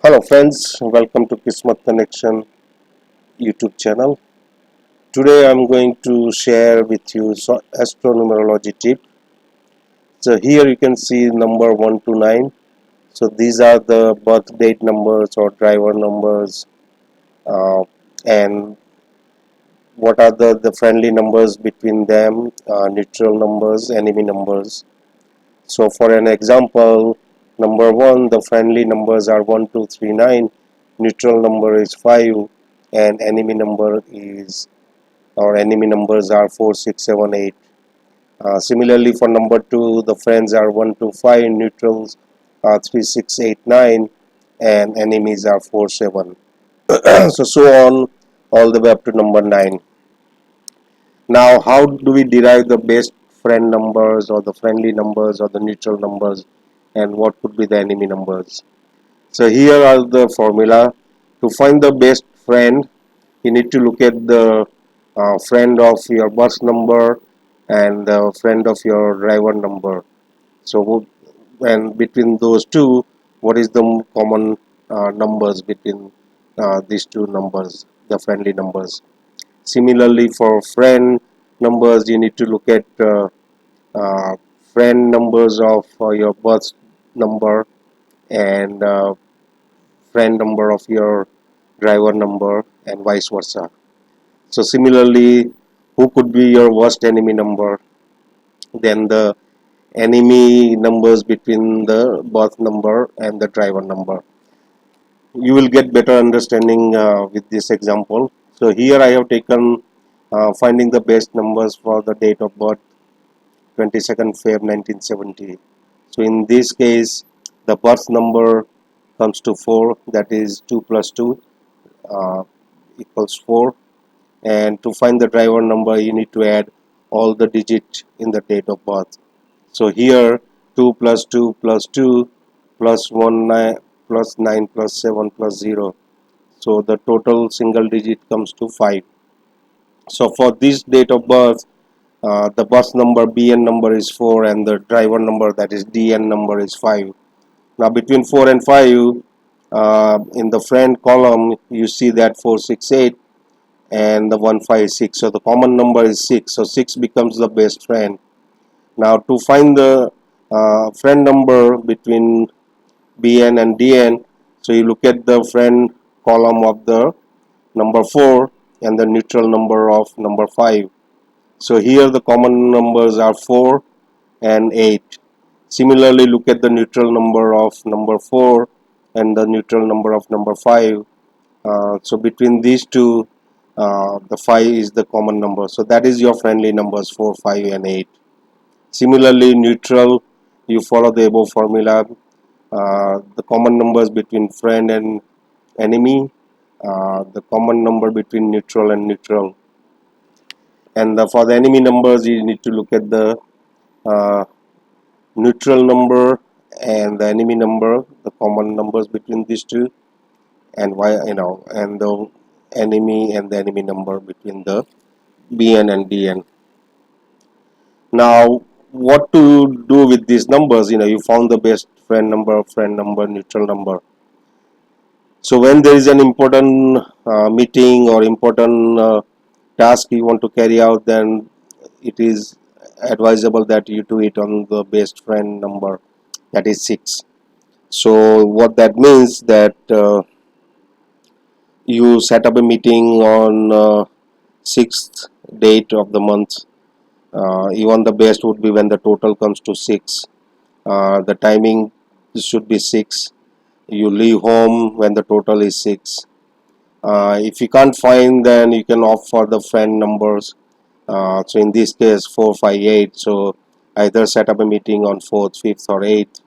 Hello friends, welcome to Kismet Connection YouTube channel. Today I'm going to share with you Astro Numerology tip. So here you can see number 1 to 9. So these are the birth date numbers or driver numbers, and what are the friendly numbers between them, neutral numbers, enemy numbers. So for an example, number 1, the friendly numbers are 1, 2, 3, 9, neutral number is 5, and enemy numbers are 4, 6, 7, 8. Similarly for number 2, the friends are 1, 2, 5, neutrals are 3, 6, 8, 9, and enemies are 4, 7. So on all the way up to number 9. Now how do we derive the best friend numbers or the friendly numbers or the neutral numbers, and what could be the enemy numbers? So here are the formula. To find the best friend, you need to look at the friend of your bus number and the friend of your driver number. So and between those two, what is the common numbers between these two numbers, the friendly numbers? Similarly for friend numbers, you need to look at uh, friend numbers of your bus number and friend number of your driver number, and vice versa. So similarly, who could be your worst enemy number? Then the enemy numbers between the bus number and the driver number. You will get better understanding with this example. So here I have taken finding the best numbers for the date of birth, 22nd Feb 1970. So in this case, the birth number comes to 4, that is 2 plus 2 equals 4. And to find the driver number, you need to add all the digits in the date of birth. So here 2 plus 2 plus 2 plus 1 9 plus 9 plus 7 plus 0. So the total single digit comes to 5. So for this date of birth, the bus number BN number is 4 and the driver number, that is DN number, is 5. Now between 4 and 5, in the friend column you see that 468 and the 156. So the common number is 6. So 6 becomes the best friend. Now to find the friend number between BN and DN, so you look at the friend column of the number 4 and the neutral number of number 5. So here the common numbers are 4 and 8. Similarly, look at the neutral number of number 4 and the neutral number of number 5. So between these two, the 5 is the common number. So that is your friendly numbers, 4, 5 and 8. Similarly, neutral, you follow the above formula. The common numbers between friend and enemy, the common number between neutral and neutral. And for the enemy numbers, you need to look at the uh, neutral number and the enemy number, the common numbers between these two, and and the enemy number between the BN and DN. Now, what to do with these numbers? You found the best friend number, neutral number. So when there is an important meeting or important task you want to carry out, then it is advisable that you do it on the best friend number, that is 6. So what that means, that you set up a meeting on 6th date of the month. Even the best would be when the total comes to 6. The timing should be 6. You leave home when the total is 6. If you can't find, then you can opt for the friend numbers. So in this case 4, 5, 8. So either set up a meeting on 4th, 5th or 8th.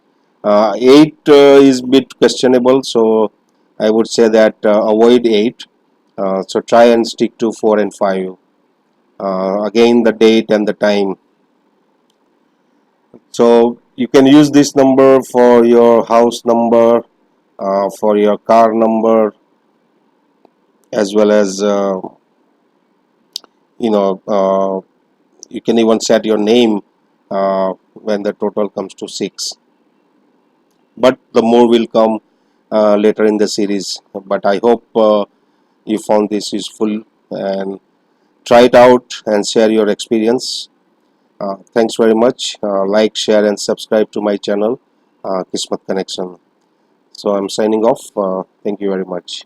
8 is bit questionable, so I would say that avoid 8. So try and stick to 4 and 5. Again, the date and the time. So you can use this number for your house number, for your car number, as well as you know you can even set your name when the total comes to 6. But the more will come later in the series. But I hope you found this useful, and try it out and share your experience. Thanks very much. Like, share, and subscribe to my channel, Kismet Connection. So I'm signing off. Thank you very much.